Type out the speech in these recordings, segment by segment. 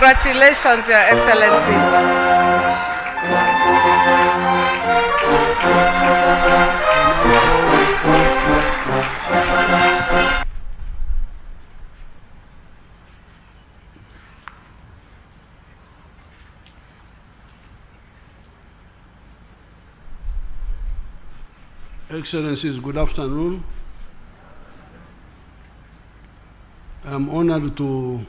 Congratulations, Your Excellency. Excellencies, good afternoon. I am honored to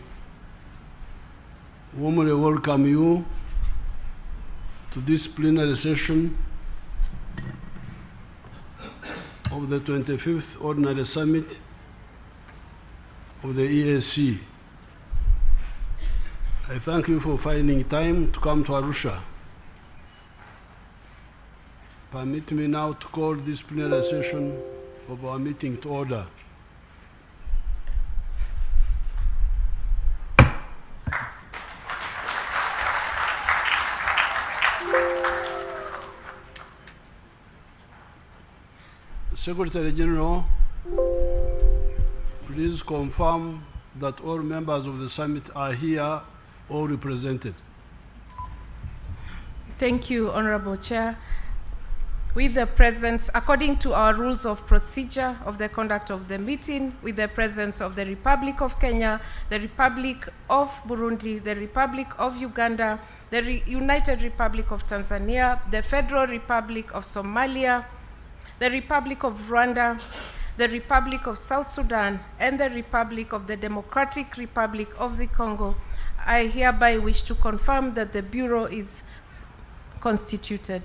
warmly welcome you to this plenary session of the 25th Ordinary Summit of the EAC. I thank you for finding time to come to Arusha. Permit me now to call this plenary session of our meeting to order. Secretary General, please confirm that all members of the summit are here or represented. Thank you, Honorable Chair. With the presence, according to our rules of procedure of the conduct of the meeting, with the presence of the Republic of Kenya, the Republic of Burundi, the Republic of Uganda, the United Republic of Tanzania, the Federal Republic of Somalia, the Republic of Rwanda, the Republic of South Sudan, and the Republic of the Democratic Republic of the Congo, I hereby wish to confirm that the Bureau is constituted.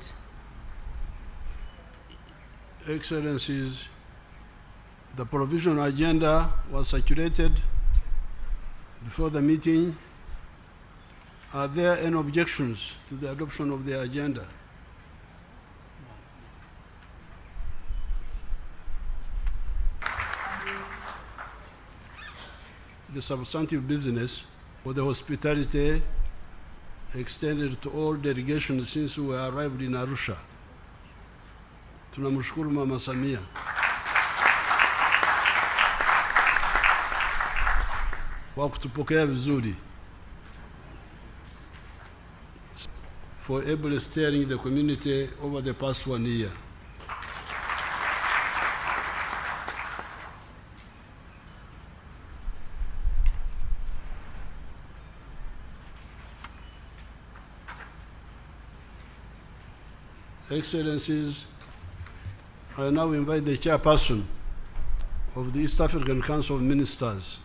Excellencies, the provisional agenda was circulated before the meeting. Are there any objections to the adoption of the agenda? The substantive business for the hospitality extended to all delegations since we arrived in Arusha. Tunamshukuru Mama Samia. Kwa kutupokea vizuri, for able steering the community over the past 1 year. Excellencies, I now invite the chairperson of the East African Council of Ministers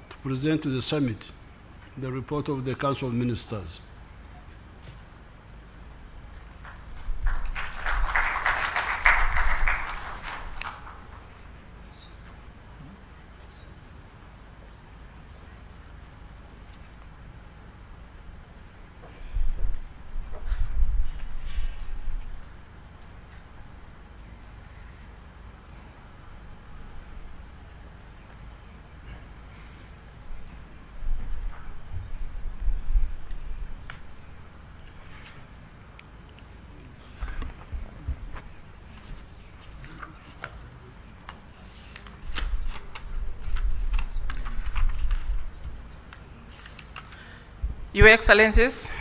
to present to the summit the report of the Council of Ministers. Your Excellencies,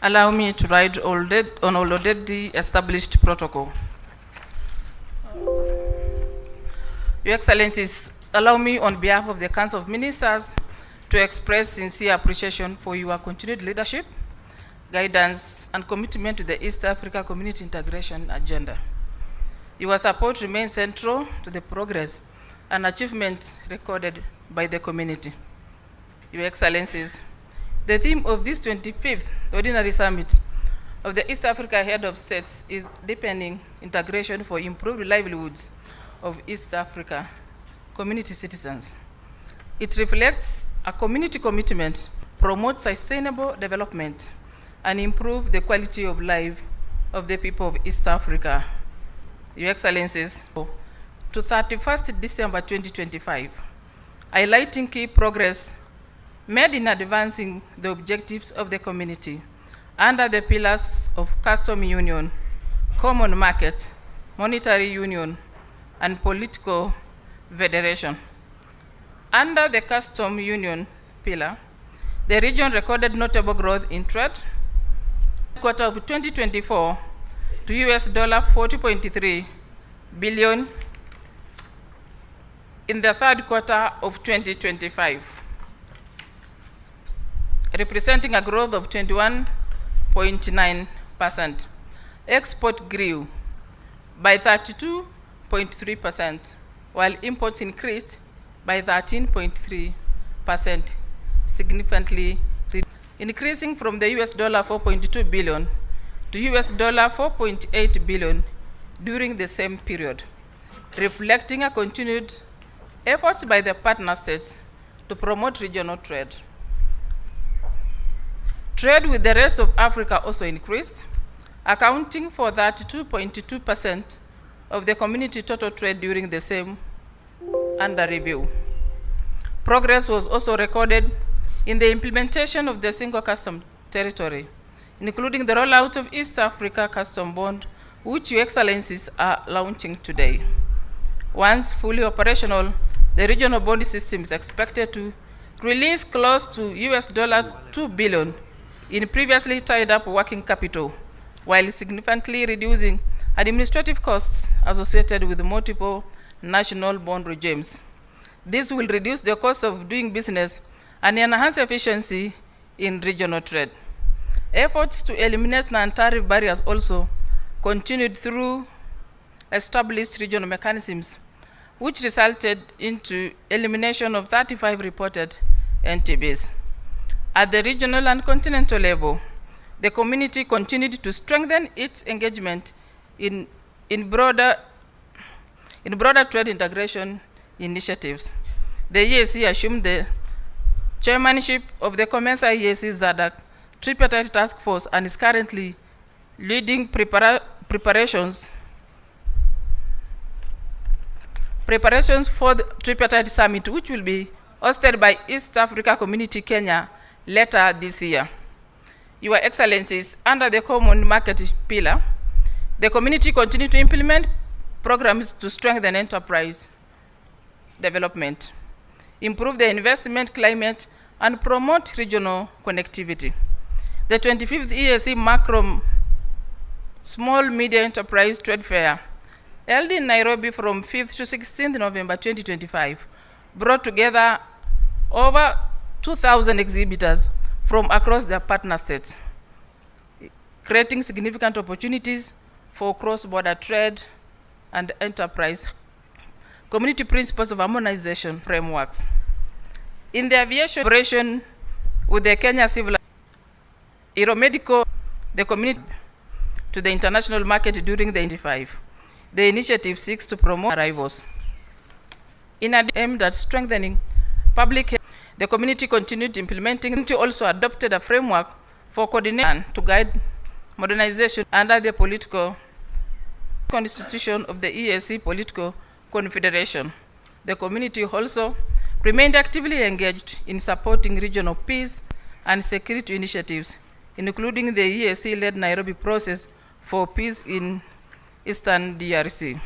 allow me to write on already established protocol. Your Excellencies, allow me on behalf of the Council of Ministers to express sincere appreciation for your continued leadership, guidance, and commitment to the East Africa Community Integration Agenda. Your support remains central to the progress and achievements recorded by the community. Your Excellencies, the theme of this 25th Ordinary Summit of the East Africa Head of States is deepening integration for improved livelihoods of East Africa community citizens. It reflects a community commitment to promote sustainable development and improve the quality of life of the people of East Africa. Your Excellencies, to 31st December 2025, highlighting key progress made in advancing the objectives of the community under the pillars of custom union, common market, monetary union, and political federation. Under the custom union pillar, The region recorded notable growth in trade. Quarter of 2024 to US $40.3 billion in the third quarter of 2025, representing a growth of 21.9%. Export grew by 32.3%, while imports increased by 13.3%, significantly increasing from the US $4.2 billion to US $4.8 billion during the same period, reflecting a continued efforts by the partner states to promote regional trade. Trade with the rest of Africa also increased, accounting for 32.2% of the community total trade during the same under review. Progress was also recorded in the implementation of the single custom territory, including the rollout of East Africa Custom Bond, which Your Excellencies are launching today. Once fully operational, the regional bond system is expected to release close to US $2 billion in previously tied up working capital, while significantly reducing administrative costs associated with multiple national bond regimes. This will reduce the cost of doing business and enhance efficiency in regional trade. Efforts to eliminate non-tariff barriers also continued through established regional mechanisms, which resulted into elimination of 35 reported NTBs. At the regional and continental level, the community continued to strengthen its engagement in broader trade integration initiatives. The EAC assumed the chairmanship of the COMESA EAC ZADC tripartite task force and is currently leading preparations for the tripartite summit, which will be hosted by East Africa Community Kenya later this year. Your Excellencies, under the Common Market Pillar, the community continues to implement programs to strengthen enterprise development, improve the investment climate, and promote regional connectivity. The 25th EAC Macro Small Media Enterprise Trade Fair, held in Nairobi from 5th to 16th November 2025, brought together over 2,000 exhibitors from across the partner states, creating significant opportunities for cross-border trade and enterprise community principles of harmonization frameworks. In the aviation operation with the Kenya Civil Aeromedical, the community to the international market during the 25. The initiative seeks to promote arrivals. In addition, aimed at strengthening public health, the community continued implementing. The community also adopted a framework for coordination to guide modernization under the political constitution of the EAC Political Confederation. The community also remained actively engaged in supporting regional peace and security initiatives, including the EAC-led Nairobi process for peace in Eastern DRC.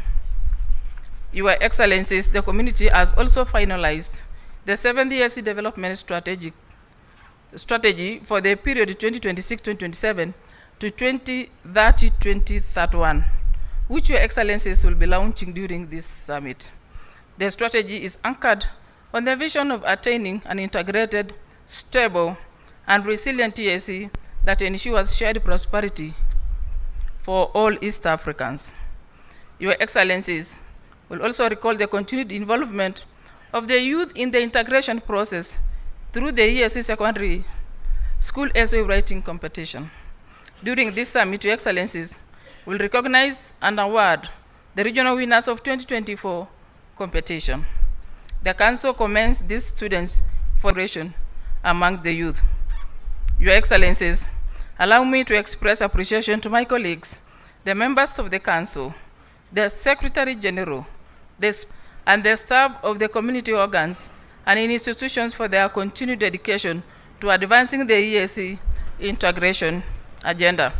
Your Excellencies, the community has also finalized the 7th EAC Development Strategy for the period 2026-2027 to 2030-2031, which Your Excellencies will be launching during this summit. The strategy is anchored on the vision of attaining an integrated, stable, and resilient EAC that ensures shared prosperity for all East Africans. Your Excellencies will also recall the continued involvement of the youth in the integration process through the EAC Secondary School essay writing competition. During this summit, Your Excellencies will recognize and award the regional winners of 2024 competition. The Council commends these students for celebration among the youth. Your Excellencies, allow me to express appreciation to my colleagues, the members of the Council, the Secretary General, and the staff of the community organs and institutions for their continued dedication to advancing the EAC integration agenda.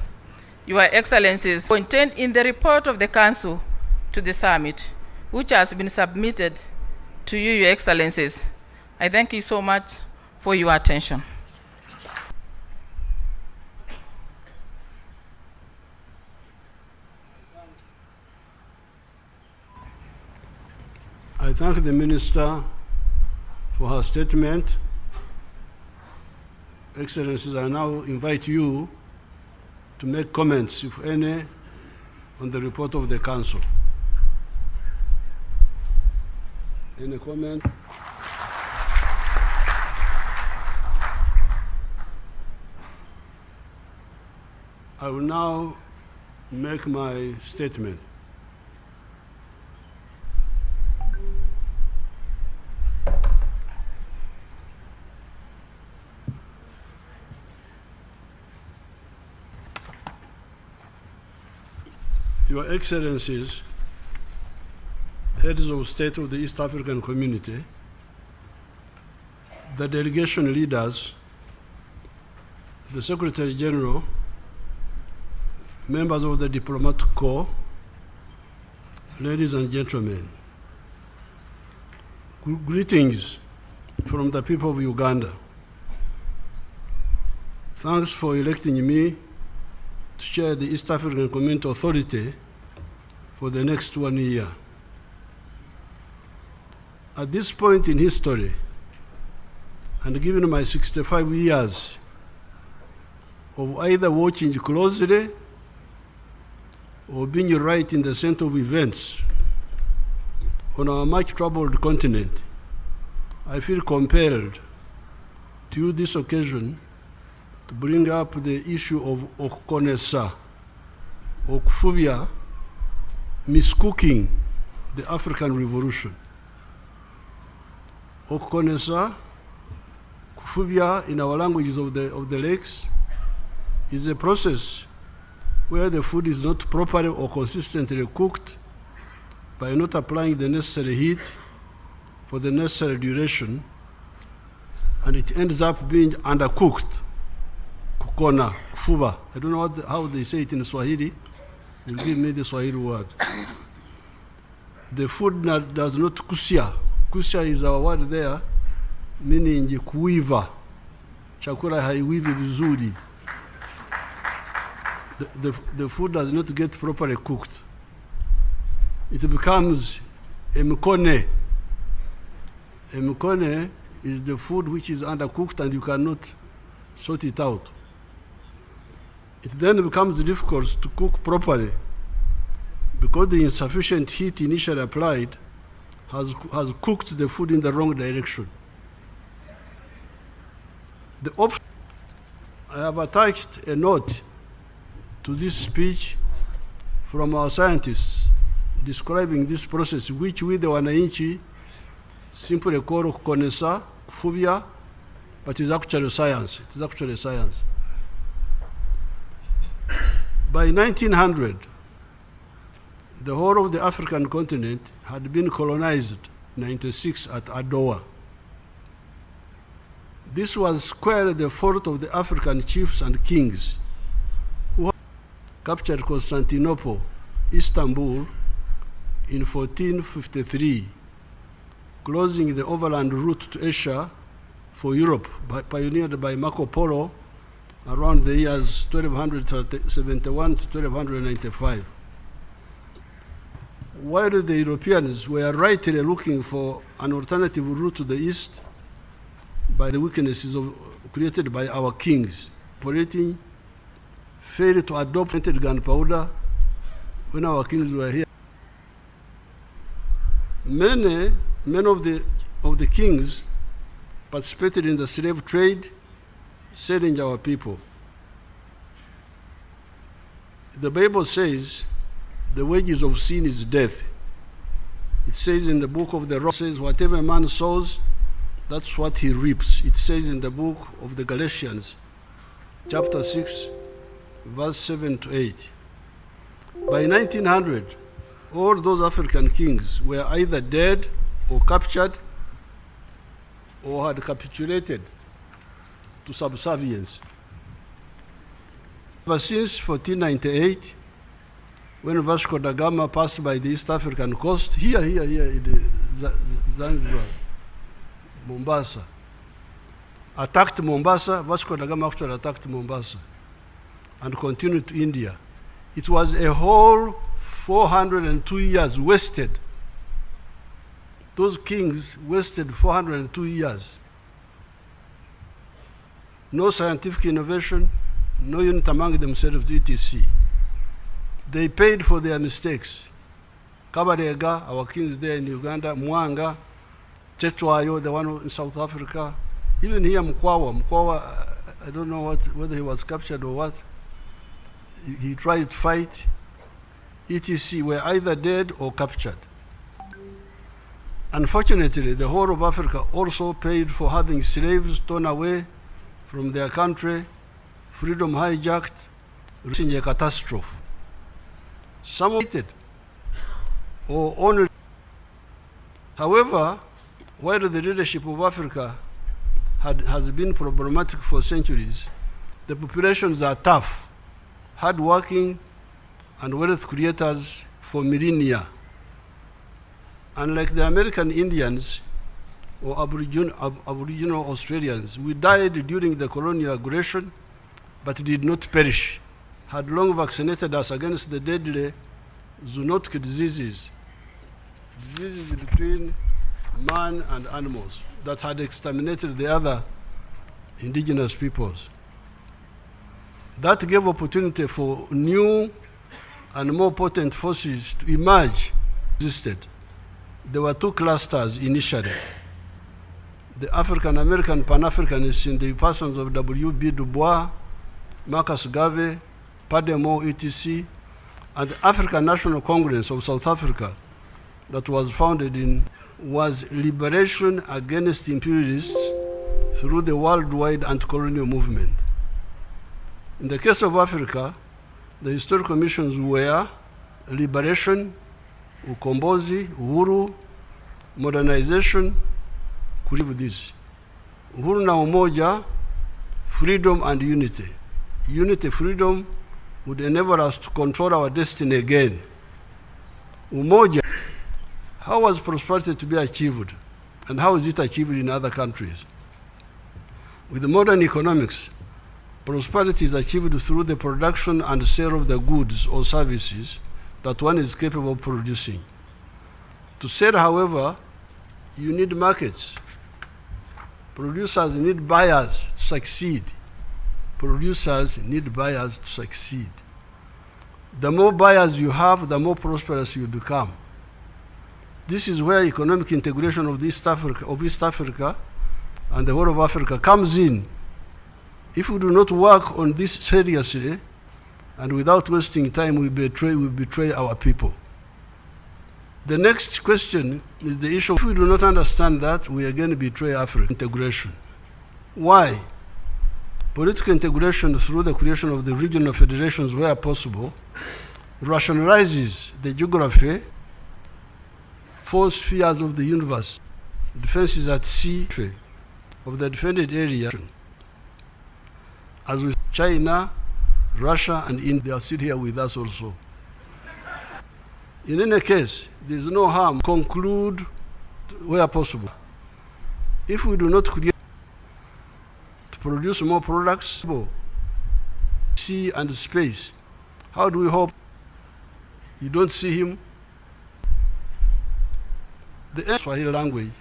Your Excellencies, contained in the report of the Council to the Summit, which has been submitted to you, Your Excellencies. I thank you so much for your attention. I thank the Minister for her statement. Excellencies, I now invite you to make comments, if any, on the report of the Council. Any comment? I will now make my statement. Your Excellencies, heads of state of the East African Community, the delegation leaders, the Secretary General, members of the Diplomatic Corps, ladies and gentlemen, greetings from the people of Uganda. Thanks for electing me to chair the East African Community Authority for the next 1 year. At this point in history, and given my 65 years of either watching closely or being right in the center of events on our much troubled continent, I feel compelled to use this occasion to bring up the issue of okukonesa, okufubya, miscooking the African Revolution. Okukonesa, kufubya in our languages of the lakes, is a process where the food is not properly or consistently cooked by not applying the necessary heat for the necessary duration, and it ends up being undercooked. Kukona, kufuba. I don't know how they say it in Swahili. You'll give me the Swahili word. The food does not kusya. Kusya is our word there, meaning kuiva. Chakula haiwivi vizuri. The food does not get properly cooked. It becomes emkone. Emkone is the food which is undercooked and you cannot sort it out. It then becomes difficult to cook properly because the insufficient heat initially applied has cooked the food in the wrong direction. I have attached a note to this speech from our scientists describing this process, which we the wananchi simply call kukonesa, kufubya, but it's actually science. It is actually science. By 1900, the whole of the African continent had been colonized, 96 at Adowa. This was squarely the fault of the African chiefs and kings who captured Constantinople, Istanbul, in 1453, closing the overland route to Asia for Europe, pioneered by Marco Polo around the years 1271 to 1295. While the Europeans were rightly looking for an alternative route to the east, by the weaknesses created by our kings, operating failed to adopt gunpowder when our kings were here. Many of the kings participated in the slave trade, selling our people. The Bible says the wages of sin is death. It says in the book of the says whatever a man sows, that's what he reaps. It says in the book of the Galatians, chapter 6, verse 7 to 8. By 1900, all those African kings were either dead or captured or had capitulated to subservience. Ever since 1498, when Vasco da Gama passed by the East African coast, here in Zanzibar, Mombasa, attacked Mombasa. Vasco da Gama actually attacked Mombasa and continued to India. It was a whole 402 years wasted those kings wasted 402 years. No scientific innovation, no unit among themselves, etc. They paid for their mistakes. Kabarega, our kings there in Uganda, Mwanga, Chetwayo, the one in South Africa, even here Mkwawa, I don't know whether he was captured or what. He tried to fight, etc. were either dead or captured. Unfortunately, the whole of Africa also paid for having slaves torn away from their country, freedom hijacked, reaching a catastrophe. Some of it, or only. However, while the leadership of Africa has been problematic for centuries, the populations are tough, hardworking, and wealth creators for millennia. Unlike the American Indians or Aboriginal Australians, we died during the colonial aggression, but did not perish, had long vaccinated us against the deadly zoonotic diseases between man and animals that had exterminated the other indigenous peoples. That gave opportunity for new and more potent forces to emerge. There were two clusters initially. The African-American Pan-Africanists in the persons of W.B. Du Bois, Marcus Garvey, Pademore, etc., and the African National Congress of South Africa that was founded was liberation against imperialists through the worldwide anti-colonial movement. In the case of Africa, the historical missions were liberation, ukombozi, uhuru, modernization, kulivu this. Uhuru na umoja, freedom and unity. Unity, freedom would enable us to control our destiny again. Umoja, how was prosperity to be achieved? And how is it achieved in other countries? With modern economics, prosperity is achieved through the production and sale of the goods or services that one is capable of producing. To sell, however, you need markets. Producers need buyers to succeed. Producers need buyers to succeed. The more buyers you have, the more prosperous you become. This is where economic integration of East Africa and the whole of Africa comes in. If we do not work on this seriously and without wasting time, we betray our people. The next question is the issue. If we do not understand that, we again betray Africa. Integration. Why? Political integration through the creation of the regional federations where possible rationalizes the geography, 4 spheres of the universe, defenses at sea of the defended area, as with China, Russia, and India are still here with us also. In any case, there is no harm. Conclude where possible. If we do not create to produce more products, sea and space, how do we hope you don't see him? The Swahili language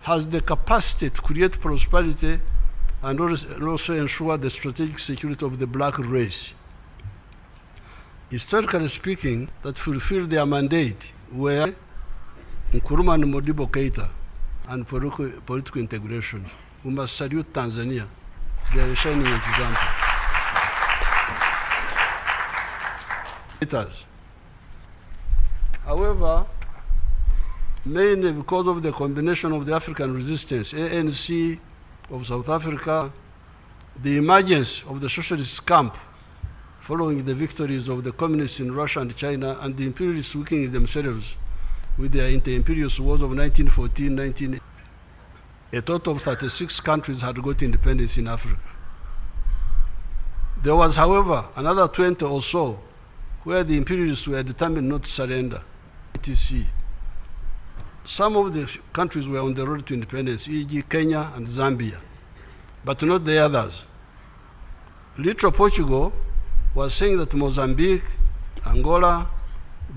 has the capacity to create prosperity and also ensure the strategic security of the black race. Historically speaking, that fulfilled their mandate were Nkrumah and Modibo Keita and political integration. We must salute Tanzania. They are a shining example. However, mainly because of the combination of the African resistance, ANC of South Africa, the emergence of the socialist camp following the victories of the communists in Russia and China, and the imperialists weakening themselves with their inter-imperialist wars of 1914-19. A total of 36 countries had got independence in Africa. There was, however, another 20 or so where the imperialists were determined not to surrender, etc. Some of the countries were on the road to independence, e.g. Kenya and Zambia, but not the others. Little Portugal was saying that Mozambique, Angola,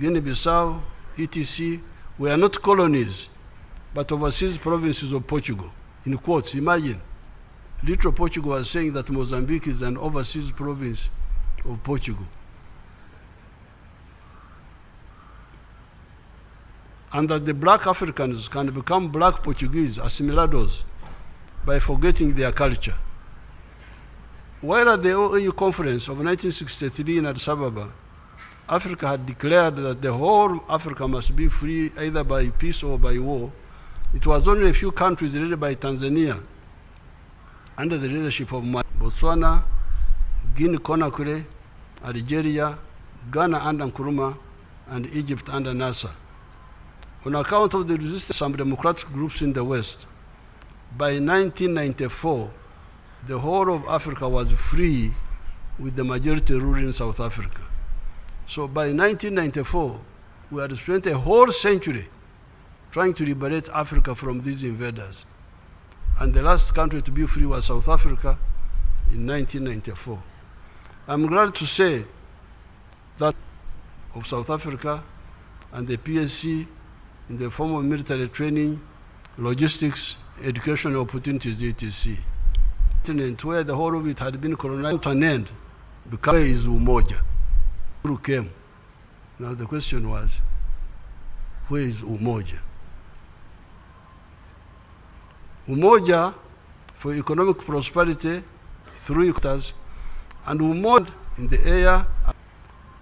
Guinea-Bissau, etc. were not colonies, but overseas provinces of Portugal. In quotes, imagine, literal Portugal was saying that Mozambique is an overseas province of Portugal. And that the black Africans can become black Portuguese assimilados by forgetting their culture. While at the OAU conference of 1963 in Addis Ababa, Africa had declared that the whole Africa must be free either by peace or by war, it was only a few countries led by Tanzania under the leadership of Botswana, Guinea-Conakry, Algeria, Ghana under Nkrumah, and Egypt under Nasser. On account of the resistance of some democratic groups in the West, by 1994, the whole of Africa was free with the majority ruling in South Africa. So by 1994, we had spent a whole century trying to liberate Africa from these invaders. And the last country to be free was South Africa in 1994. I'm glad to say that of South Africa and the PSC in the form of military training, logistics, educational opportunities, etc. Where the whole of it had been colonized to an end, because where is Umoja? Who came? Now the question was, where is Umoja? Umoja for economic prosperity through sectors, and Umoja in the area.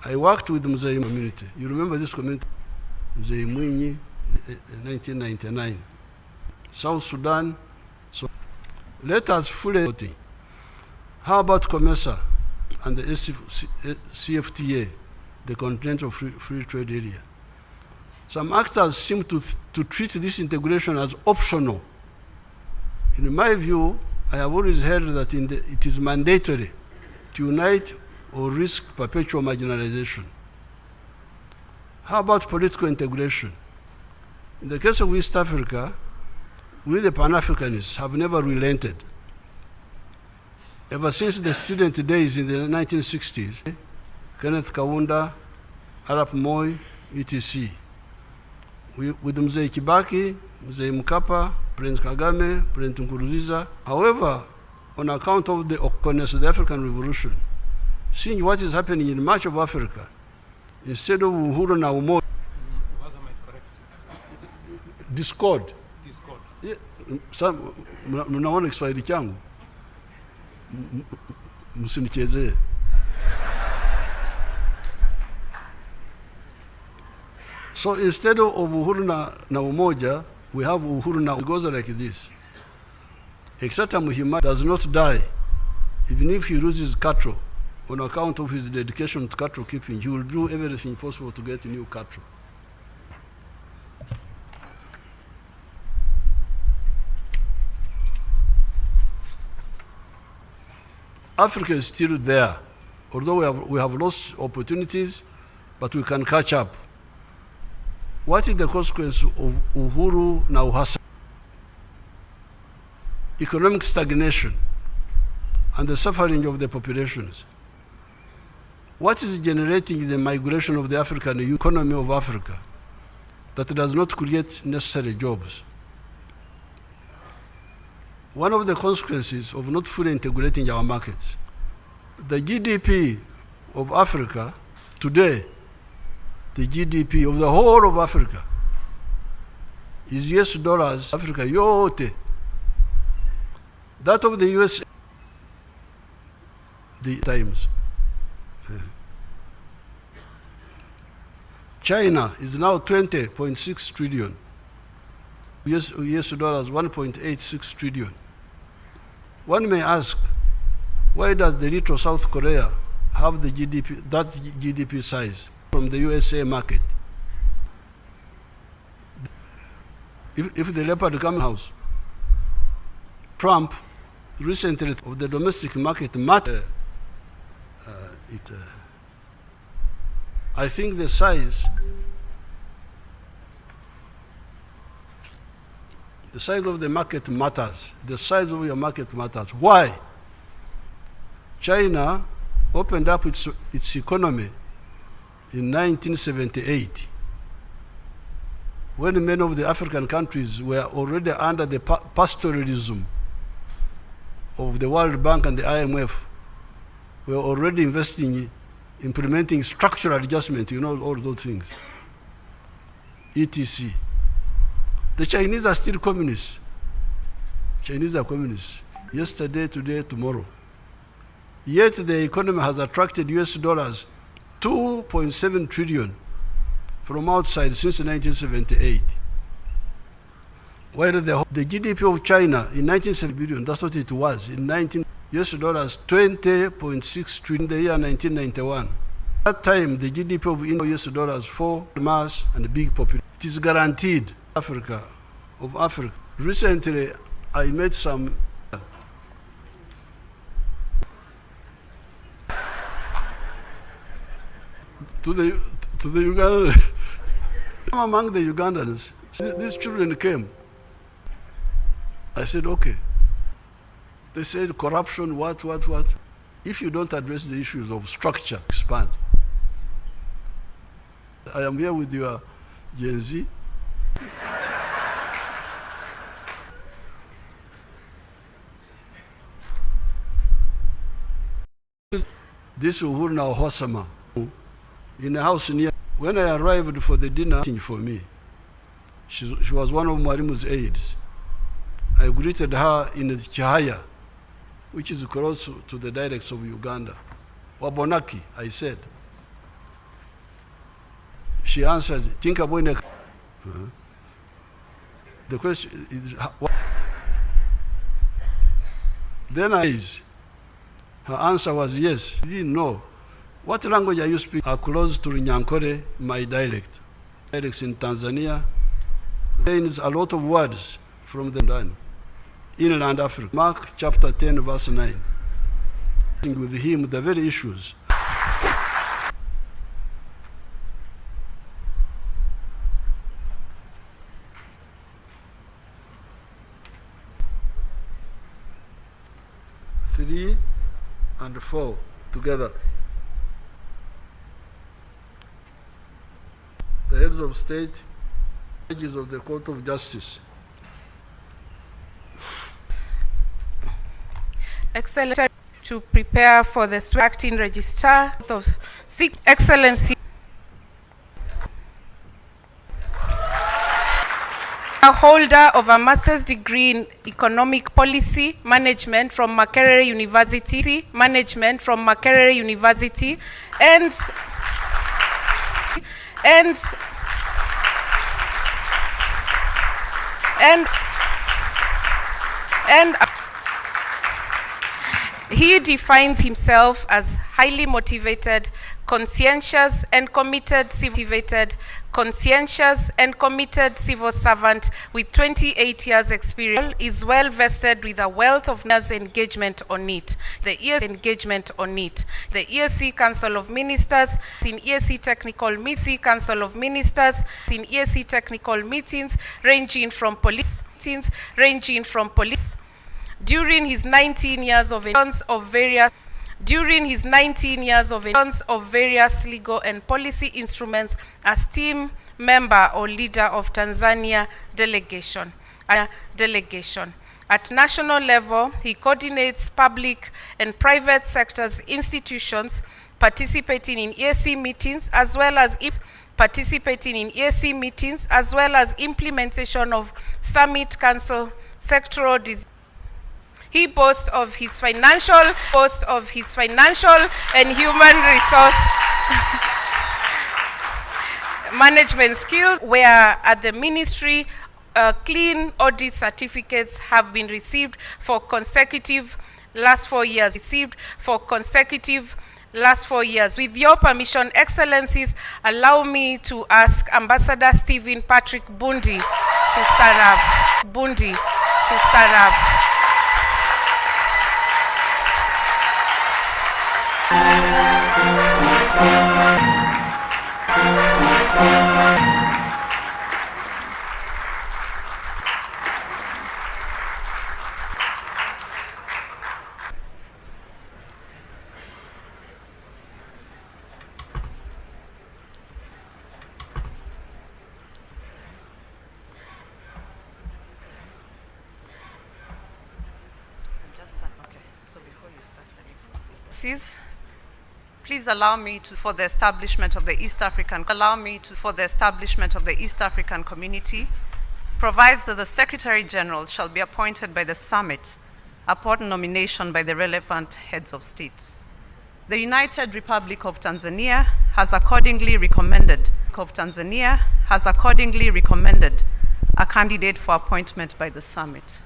I worked with the Mzee community. You remember this community? Mzee Mwinyi, 1999. South Sudan. So let us fully voting. How about COMESA and the CFTA, the Continental Free Trade Area? Some actors seem to treat this integration as optional. In my view, I have always heard that it is mandatory to unite or risk perpetual marginalization. How about political integration? In the case of East Africa, we the Pan-Africanists have never relented. Ever since the student days in the 1960s, Kenneth Kaunda, Arap Moi, etc. With Mzee Kibaki, Mzee Mkapa, Prince Kagame, Prince Nkurunziza. However, on account of the awkwardness of the African Revolution, seeing what is happening in much of Africa, instead of Uhuru na Umoja, discord. Mnaona Kiswahili changu, msinichezee. So instead of Uhuru na Umoja, we have Uhuru na. It goes like this. Exata Muhima does not die, even if he loses cattle on account of his dedication to cattle keeping. He will do everything possible to get new cattle. Africa is still there, although we have lost opportunities, but we can catch up. What is the consequence of Uhuru na Uhasa? Economic stagnation and the suffering of the populations. What is generating the migration of the African economy of Africa that does not create necessary jobs? One of the consequences of not fully integrating our markets, the GDP of Africa today, the GDP of the whole of Africa is US dollars, Africa yote. That of the US, the times. China is now 20.6 trillion. US dollars 1.86 trillion. One may ask, why does the little South Korea have the that GDP size from the USA market? If the leopard come house, Trump recently of the domestic market matter, I think the size of the market matters. The size of your market matters. Why? China opened up its economy in 1978. when many of the African countries were already under the pastoralism of the World Bank and the IMF, were already investing, implementing structural adjustment, you know, all those things, etc. The Chinese are still communists. Chinese are communists. Yesterday, today, tomorrow. Yet the economy has attracted US dollars 2.7 trillion from outside since 1978. While the GDP of China in 1970 billion, that's what it was, in US dollars 20.6 trillion in the year 1991. At that time, the GDP of India US dollars for mass and big population. It is guaranteed Africa. Recently, I met some to the Ugandans. Among the Ugandans, these children came. I said, okay. They said corruption, what? If you don't address the issues of structure, expand. I am here with your Gen Z. This Uhuru Hosama, in a house near. When I arrived for the dinner, for me, she was one of Mwalimu's aides. I greeted her in Chihaya, which is close to the dialects of Uganda. Wabonaki, I said. She answered, Tinka Boynek. The question is, then her answer was yes. She didn't know. What language are you speaking? Are close to Nyankore, my dialect. Dialects in Tanzania. Contains a lot of words from the inland Africa. Mark chapter 10, verse 9. With him, the very issues. Three and four together. The heads of state, judges of the Court of Justice. Excellency, to prepare for the acting registrar of Excellency, a holder of a master's degree in economic policy management from Makerere University, and he defines himself as highly motivated, conscientious and committed civil servant with 28 years experience, is well vested with a wealth of years engagement on it. The EAC Council of Ministers, in EAC Technical meetings ranging from police. During his 19 years of various legal and policy instruments as team member or leader of Tanzania delegation. At national level, he coordinates public and private sectors institutions participating in EAC meetings as well as implementation of Summit Council sectoral design. He boasts of his financial and human resource management skills, where at the ministry, clean audit certificates have been received for consecutive last 4 years. With your permission, Excellencies, allow me to ask Ambassador Stephen Patrick Bundi to stand up. Excellencies, please allow me to, for the establishment of the East African Community, provides that the Secretary General shall be appointed by the Summit upon nomination by the relevant heads of state. The United Republic of Tanzania has accordingly recommended a candidate for appointment by the Summit.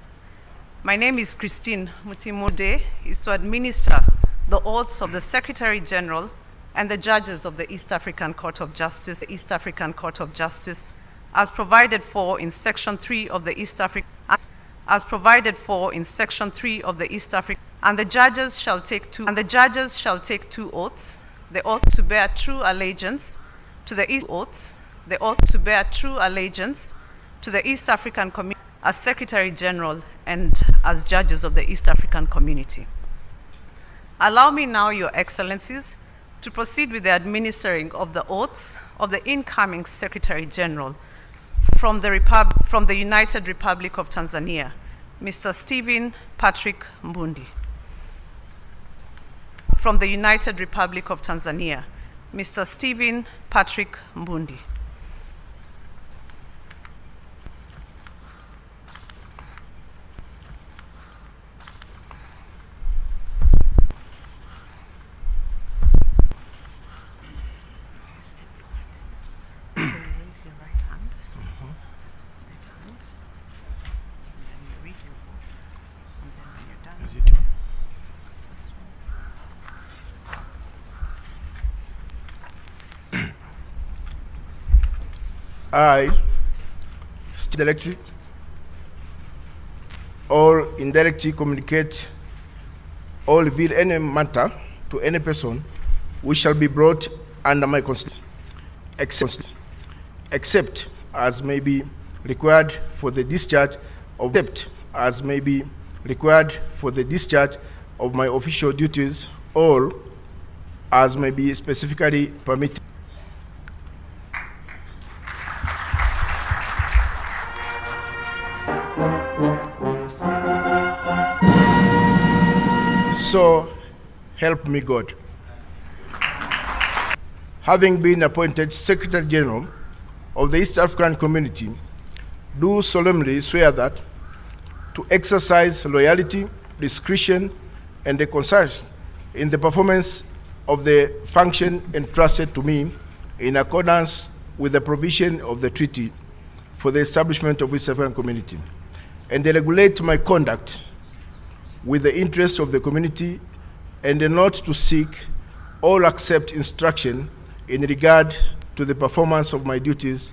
My name is Christine Mutimude, is to administer the oaths of the Secretary General and the judges of the East African Court of Justice, as provided for in Section 3 of the East African, and the judges shall take two oaths: the oath to bear true allegiance to the East African Community as Secretary General and as judges of the East African Community. Allow me now, Your Excellencies, to proceed with the administering of the oaths of the incoming Secretary General from the United Republic of Tanzania, Mr. Stephen Patrick Mbundi. From the United Republic of Tanzania, Mr. Stephen Patrick Mbundi. I, directly or indirectly communicate or reveal any matter to any person which shall be brought under my consent, except as may be required for the discharge of my official duties, or as may be specifically permitted. So help me God. Having been appointed Secretary General of the East African Community, do solemnly swear that to exercise loyalty, discretion, and concern in the performance of the function entrusted to me in accordance with the provision of the Treaty for the establishment of East African Community, and regulate my conduct with the interests of the community, and not to seek or accept instruction in regard to the performance of my duties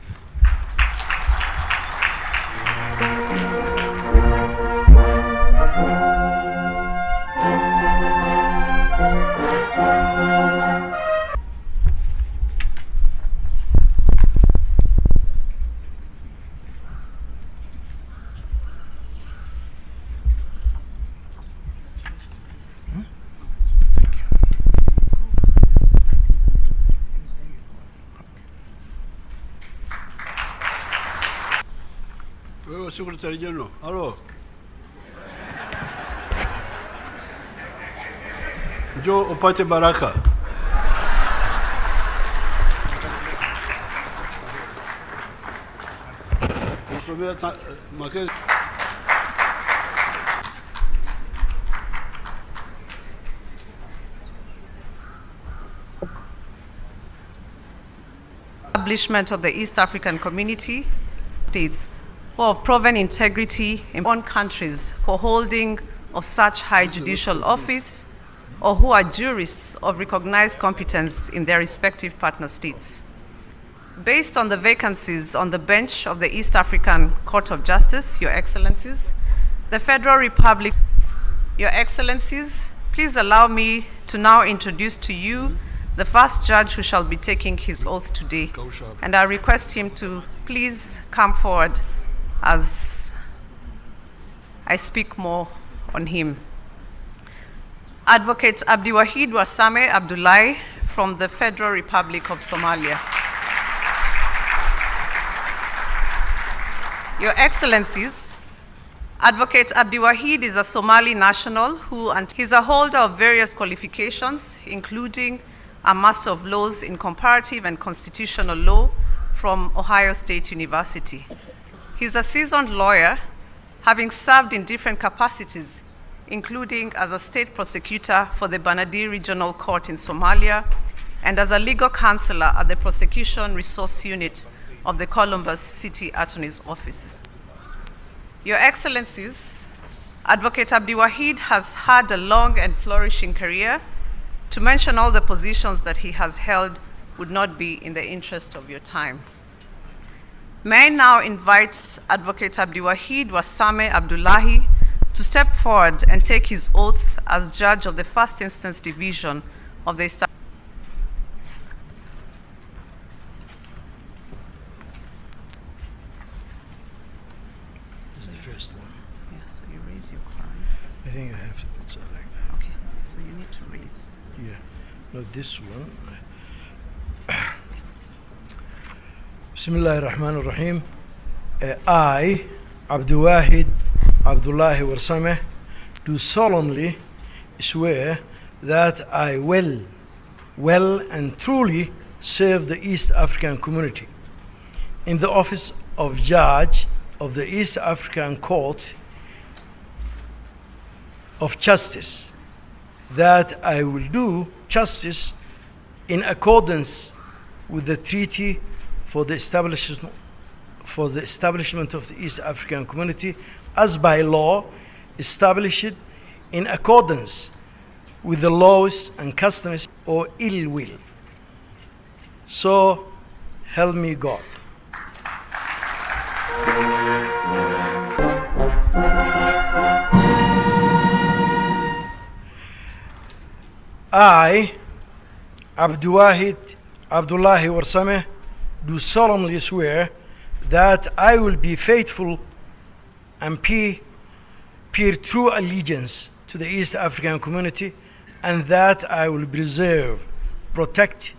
Secretary General, hello. Njoo upate baraka. Usomea makeli. Establishment of the East African Community states who have proven integrity in foreign countries for holding of such high judicial office, or who are jurists of recognized competence in their respective partner states. Based on the vacancies on the bench of the East African Court of Justice, Your Excellencies, the Federal Republic, Your Excellencies, please allow me to now introduce to you the first judge who shall be taking his oath today, and I request him to please come forward as I speak more on him. Advocate Abdiwahid Wasame Abdullahi from the Federal Republic of Somalia. Your Excellencies, Advocate Abdiwahid is a Somali national and he's a holder of various qualifications, including a Master of Laws in Comparative and Constitutional Law from Ohio State University. He's a seasoned lawyer, having served in different capacities, including as a state prosecutor for the Banadiri Regional Court in Somalia and as a legal counselor at the Prosecution Resource Unit of the Columbus City Attorney's Office. Your Excellencies, Advocate Abdiwahid has had a long and flourishing career. To mention all the positions that he has held would not be in the interest of your time. May I now invite Advocate Abdiwahid Wasame Abdullahi to step forward and take his oath as judge of the First Instance Division of the East. This is the first one. Yeah, so you raise your Quran. I think I have to put something like that. Okay, so you need to raise. Yeah, not this one. Bismillah ar-Rahman ar-Rahim. I, Abdiwahid Abdullahi Warsame, do solemnly swear that I will and truly serve the East African community in the office of Judge of the East African Court of Justice, that I will do justice in accordance with the Treaty for the establishment of the East African Community as by law established in accordance with the laws and customs or ill will. So help me God. I, Abdiwahid Abdullahi Warsame, do solemnly swear that I will be faithful and pay true allegiance to the East African community, and that I will preserve, protect,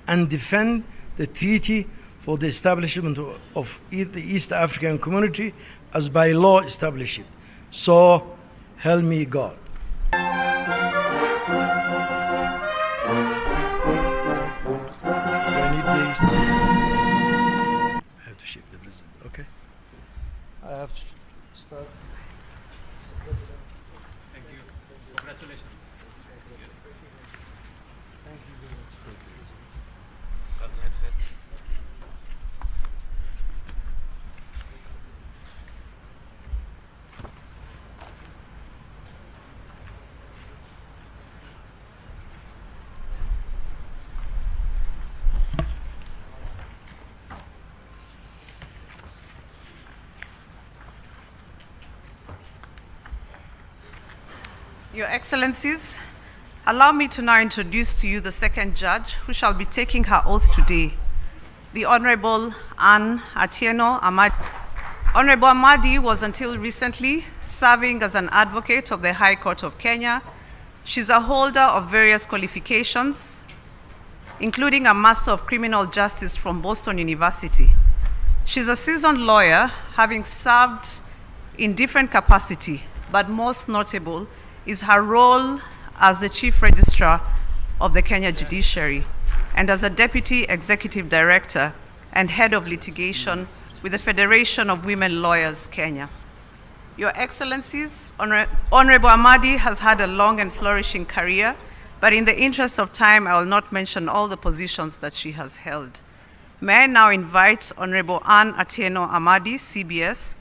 and defend the treaty for the establishment of the East African community as by law established. So help me God. I have to start. Mr. President. Thank you. Congratulations. Thank you very much. Your Excellencies, allow me to now introduce to you the second judge who shall be taking her oath today, the Honorable Anne Atieno Amadi. Honorable Amadi was until recently serving as an advocate of the High Court of Kenya. She's a holder of various qualifications, including a Master of Criminal Justice from Boston University. She's a seasoned lawyer, having served in different capacity, but most notable is her role as the Chief Registrar of the Kenya Judiciary and as a Deputy Executive Director and Head of Litigation with the Federation of Women Lawyers, Kenya. Your Excellencies, Honorable Amadi has had a long and flourishing career, but in the interest of time, I will not mention all the positions that she has held. May I now invite Honorable Anne Atieno Amadi, CBS,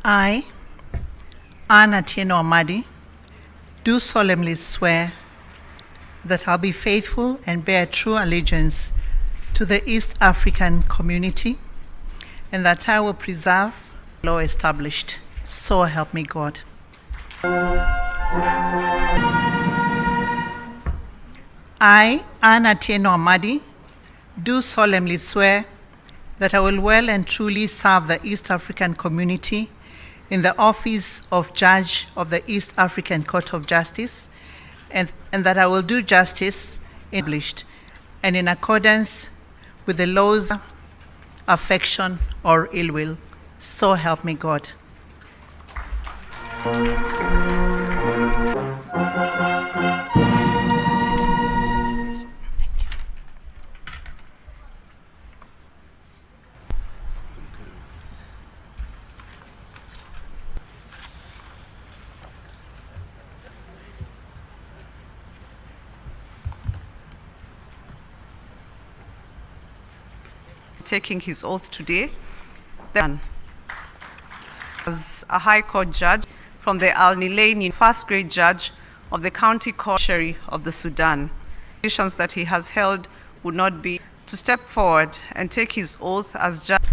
I, Anne Atieno Amadi, do solemnly swear that I'll be faithful and bear true allegiance to the East African community, and that I will preserve the law established. So help me God. I, Anne Atieno Amadi, do solemnly swear that I will well and truly serve the East African community in the office of Judge of the East African Court of Justice, and that I will do justice established and in accordance with the laws, affection, or ill will. So help me God. Taking his oath today, as a High Court judge from the Al Nilain, first grade judge of the County Court of the Sudan. Positions that he has held would not be to step forward and take his oath as judge.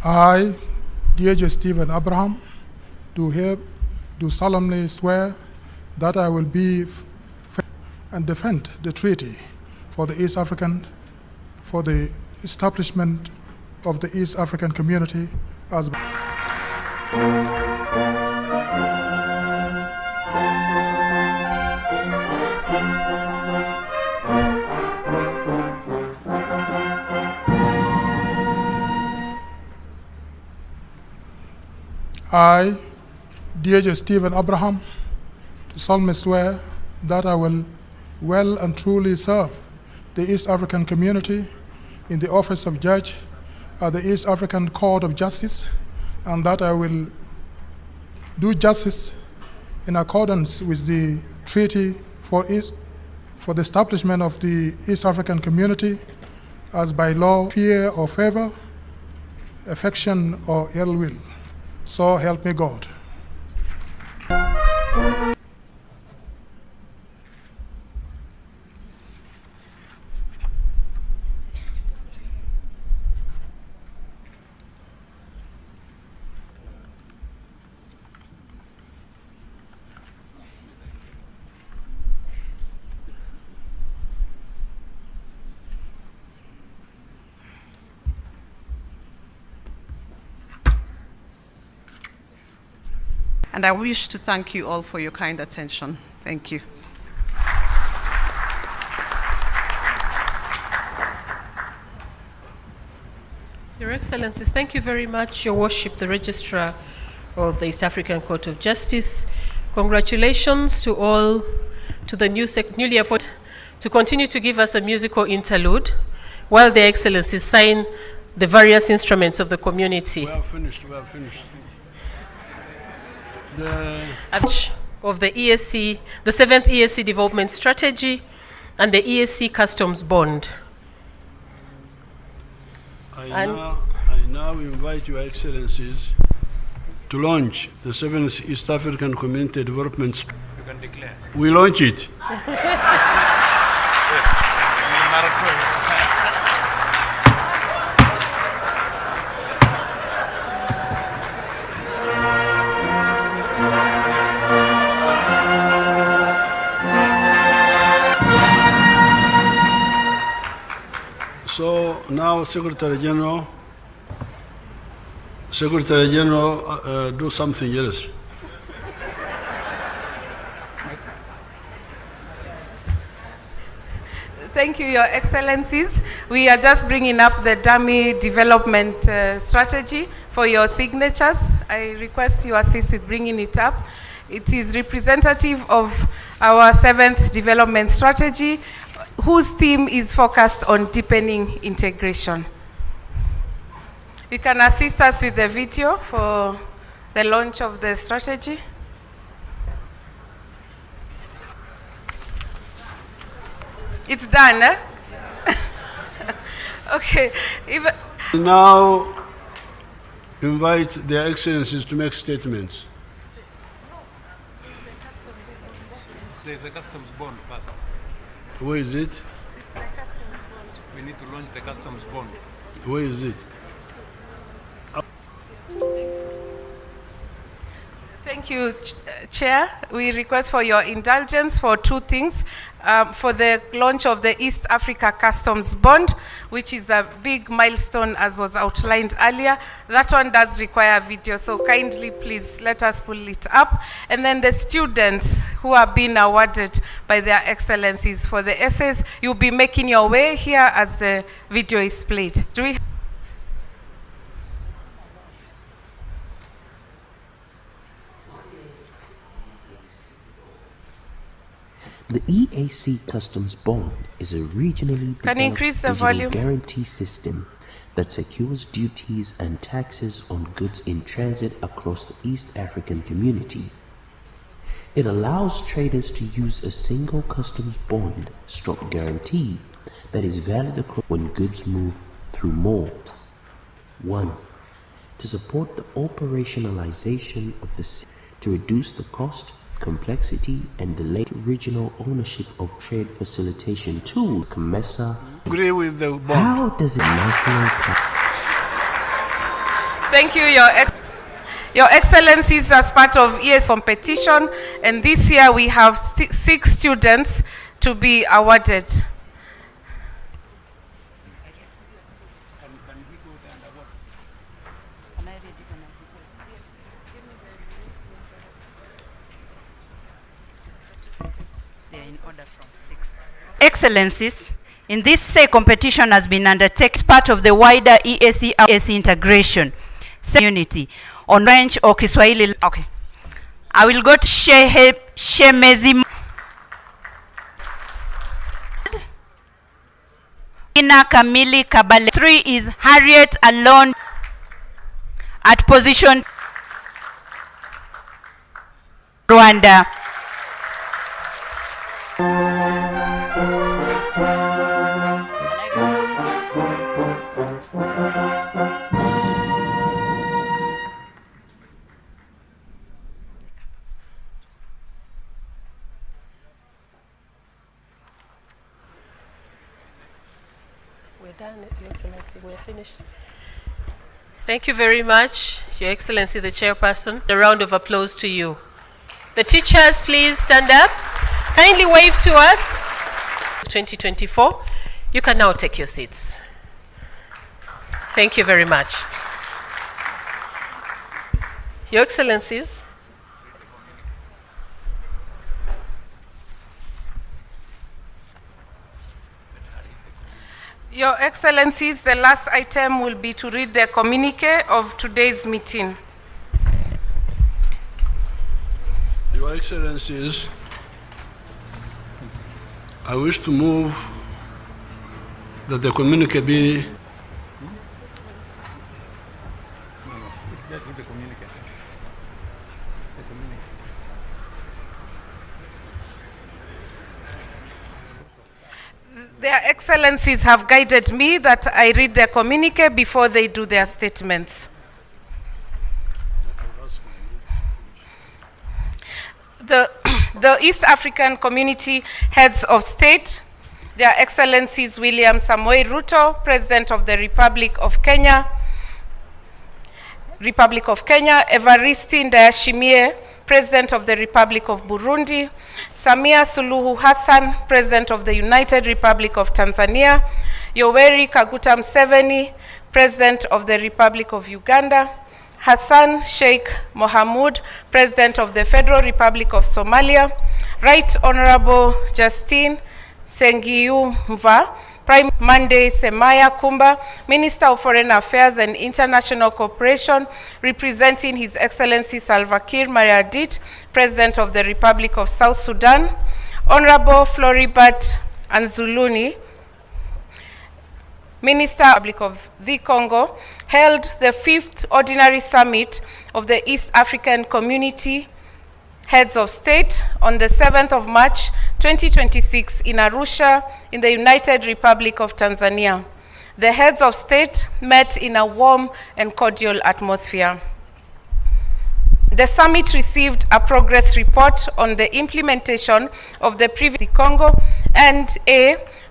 I, D.J. Stephen Abraham, do solemnly swear that I will be and defend the treaty for the establishment of the East African community as I, D.J. Stephen Abraham, do solemnly swear that I will well and truly serve the East African community in the office of Judge at the East African Court of Justice, and that I will do justice in accordance with the treaty for the establishment of the East African community as by law, fear or favor, affection or ill will. So help me God. And I wish to thank you all for your kind attention. Thank you. Your Excellencies, thank you very much, Your Worship, the Registrar of the East African Court of Justice. Congratulations to all, to the newly appointed, to continue to give us a musical interlude while their Excellencies sign the various instruments of the community. We are finished. Of the ESC, the 7th ESC Development Strategy and the ESC Customs Bond. I now invite Your Excellencies to launch the 7th East African Community Development Strategy. You can declare. We launch it. So now, Secretary General, do something else. Thank you, Your Excellencies. We are just bringing up the dummy development strategy for your signatures. I request you assist with bringing it up. It is representative of our 7th development strategy, whose theme is focused on deepening integration. You can assist us with the video for the launch of the strategy. It's done, eh? Okay. Now invite their Excellencies to make statements. There's a customs bond first. Where is it? It's the customs bond. We need to launch the customs bond. Where is it? Thank you, Chair. We request for your indulgence for two things. For the launch of the East Africa Customs Bond, which is a big milestone as was outlined earlier. That one does require video, so kindly please let us pull it up. And then the students who are being awarded by their excellencies for the essays, you'll be making your way here as the video is played. Do we? The EAC Customs Bond is a regionally developed digital guarantee system that secures duties and taxes on goods in transit across the East African community. It allows traders to use a single customs bond / guarantee that is valid across when goods move through mode. 1. To support the operationalization of the system, to reduce the cost, complexity and delay to regional ownership of trade facilitation tools. COMESA. Agree with the bond. How does it national? Thank you, Your Excellencies, as part of ES competition, and this year we have 6 students to be awarded. Excellencies, in this competition has been undertaken as part of the wider EAC integration community on French or Kiswahili. Okay, I will go to Shemezi. Ina Kamili Kabale. 3 is Harriet Alone at position Rwanda. We're done, Your Excellency. We're finished. Thank you very much, Your Excellency, the Chairperson. A round of applause to you. The teachers, please stand up. Kindly wave to us. 2024. You can now take your seats. Thank you very much. Your Excellencies, Your Excellencies, the last item will be to read the communique of today's meeting. Your Excellencies, I wish to move that the communique be Their Excellencies have guided me that I read their communique before they do their statements. The East African Community Heads of State, Their Excellencies William Samoei Ruto, President of the Republic of Kenya, Evariste Ndayishimiye, President of the Republic of Burundi, Samia Suluhu Hassan, President of the United Republic of Tanzania, Yoweri Kaguta Museveni, President of the Republic of Uganda, Hassan Sheikh Mohamud, President of the Federal Republic of Somalia, Right Honorable Justine Sengiu Mva, Prime Monday Semaya Kumba, Minister of Foreign Affairs and International Cooperation, representing His Excellency Salva Kiir Mayardit, President of the Republic of South Sudan, Honorable Floribert Anzuluni, Minister of the Republic of the Congo, held the 5th Ordinary Summit of the East African Community Heads of State on the 7th of March 2026 in Arusha in the United Republic of Tanzania. The heads of state met in a warm and cordial atmosphere. The summit received a progress report on the implementation of the previous Congo and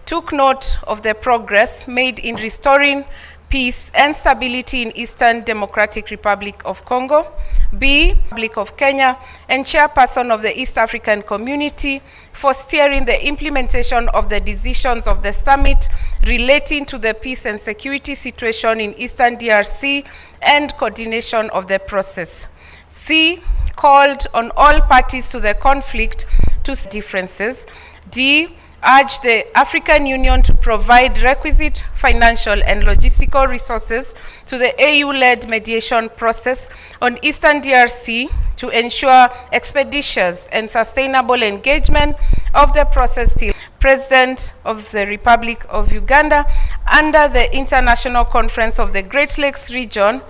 took note of the progress made in restoring peace and stability in Eastern Democratic Republic of Congo. B, Republic of Kenya, and chairperson of the East African Community for steering the implementation of the decisions of the summit relating to the peace and security situation in Eastern DRC and coordination of the process. C, called on all parties to the conflict to differences. D, urge the African Union to provide requisite financial and logistical resources to the AU-led mediation process on Eastern DRC to ensure expeditious and sustainable engagement of the process till President of the Republic of Uganda under the International Conference of the Great Lakes Region,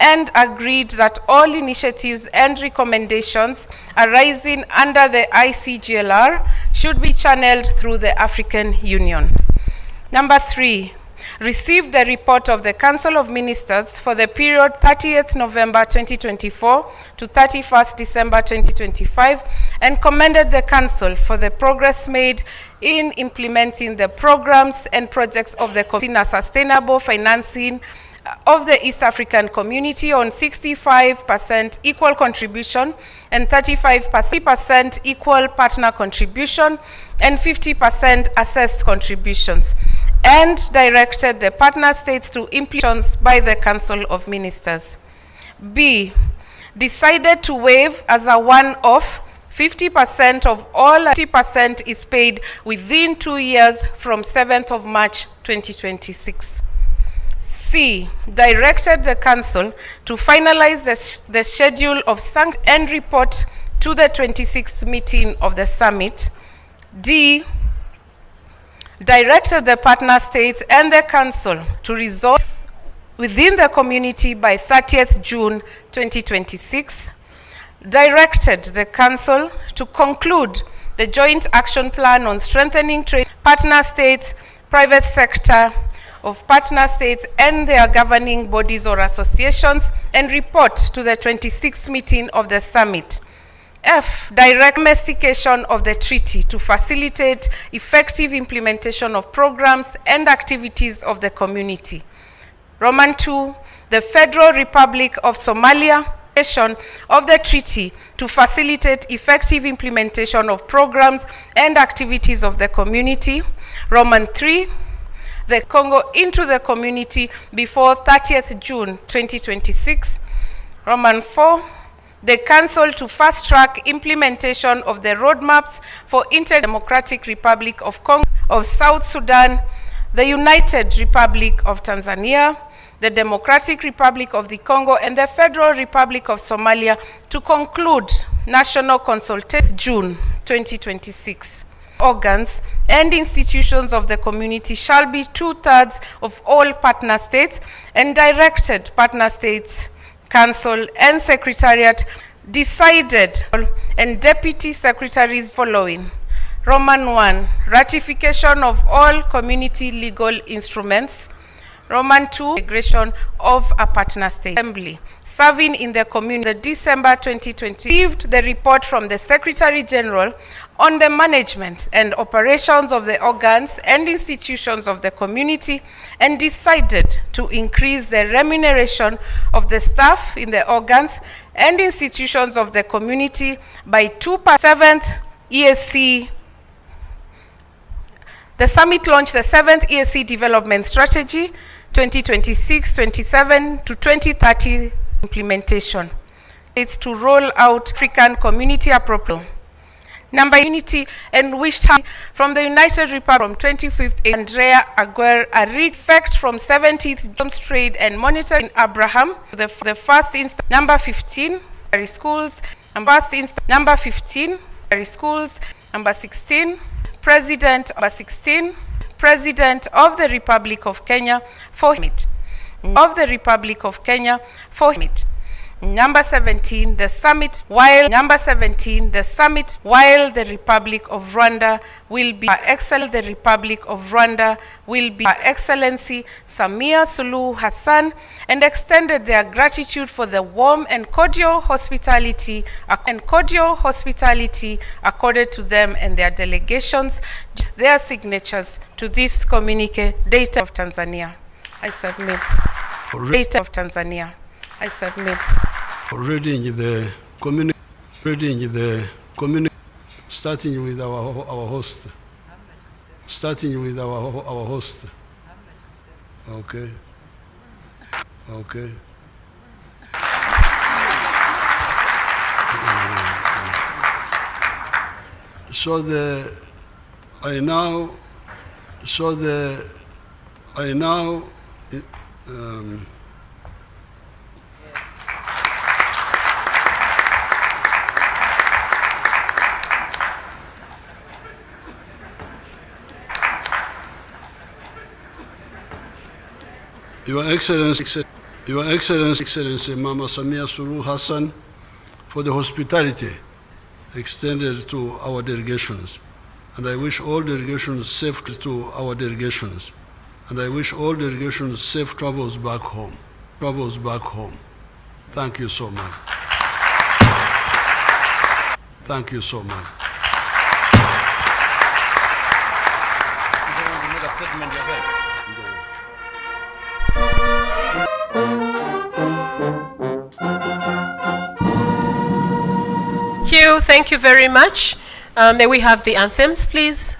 and agreed that all initiatives and recommendations arising under the ICGLR should be channeled through the African Union. Number 3, received the report of the Council of Ministers for the period 30th November 2024 to 31st December 2025 and commended the Council for the progress made in implementing the programs and projects of the sustainable financing of the East African Community on 65% equal contribution and 35% equal partner contribution and 50% assessed contributions, and directed the partner states to implement by the Council of Ministers. B, decided to waive as a one-off 50% of all 50% is paid within 2 years from 7th of March 2026. C, directed the Council to finalize the schedule of sanctions and report to the 26th meeting of the summit. D, directed the partner states and the Council to resolve within the community by 30th June 2026. Directed the Council to conclude the joint action plan on strengthening trade partner states, private sector, of partner states and their governing bodies or associations and report to the 26th meeting of the summit. F, direct domestication of the treaty to facilitate effective implementation of programs and activities of the community. Roman 2, the Federal Republic of Somalia of the treaty to facilitate effective implementation of programs and activities of the community. Roman 3, the Congo into the community before 30th June 2026. Roman 4, the Council to fast-track implementation of the roadmaps for Democratic Republic of Congo, of South Sudan, the United Republic of Tanzania, the Democratic Republic of the Congo, and the Federal Republic of Somalia to conclude national consultation June 2026. Organs and institutions of the community shall be 2/3 of all partner states, and directed partner states, council and secretariat decided and deputy secretaries following. Roman 1, ratification of all community legal instruments. Roman 2, integration of a partner state. Assembly serving in the community. December 2020 received the report from the Secretary General on the management and operations of the organs and institutions of the community, and decided to increase the remuneration of the staff in the organs and institutions of the community by 2%. EAC. The summit launched the 7th EAC Development Strategy 2026-27 to 2030 implementation. It's to roll out African community appropriate. Number unity and wished from the United Republic from 25th Andrea Aguirre a effect from 17th Jobs Trade and Monetary in Abraham the first instance. Number 15 schools and first instance. Number 15 schools. Number 16 President. Number 16 President of the Republic of Kenya for it. Of the Republic of Kenya for it. Number 17, the summit, while number 17, the summit, while the Republic of Rwanda will be the Republic of Rwanda will be Her Excellency Samia Suluhu Hassan, and extended their gratitude for the warm and cordial hospitality accorded to them and their delegations, their signatures to this communique dated of Tanzania. I submit. Already, Data of Tanzania. I submit. already in the community, starting with our host. Starting with our host. Okay. Okay. So I now Your Excellency, Mama Samia Suluhu Hassan, for the hospitality extended to our delegations. And I wish all delegations safe to our delegations. And I wish all delegations safe travels back home. Thank you so much. Thank you so much. You don't want to make a statement yourself? Thank you very much. May we have the anthems, please?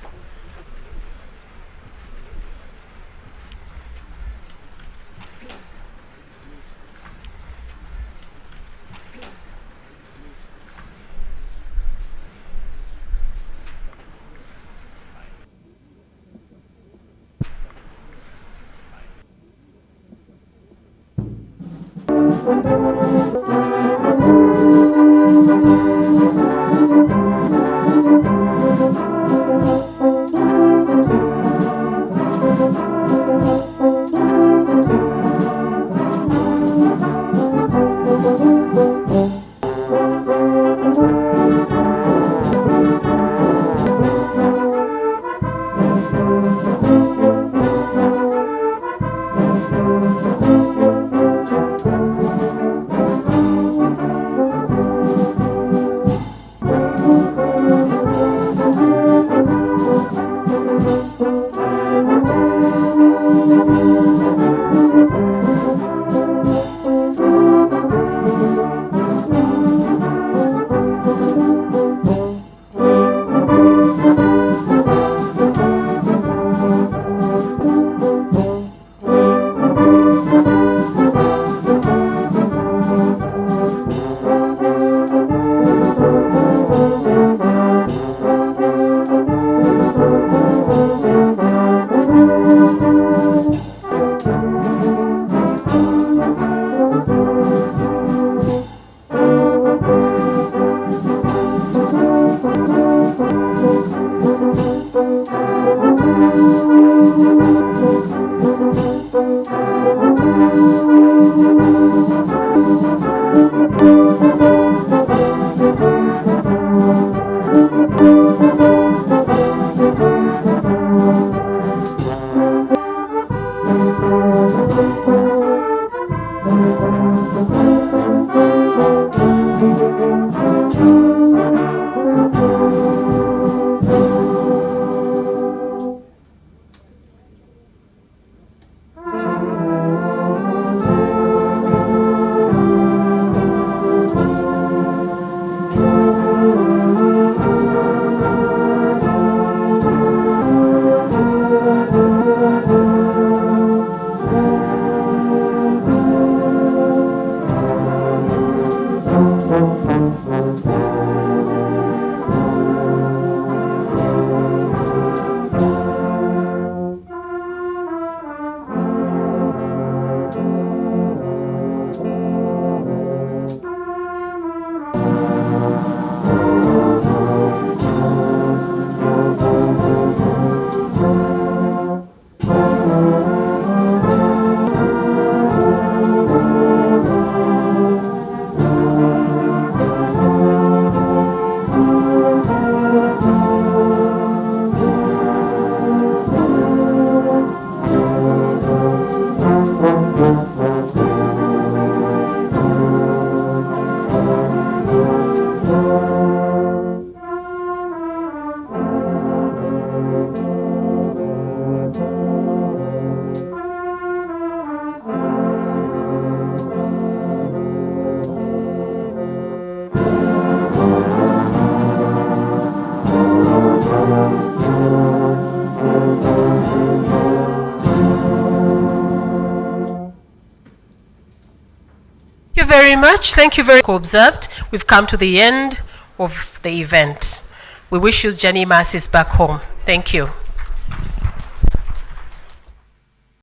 very much. Thank you very much. Observed. We've come to the end of the event. We wish you journey masses back home. Thank you.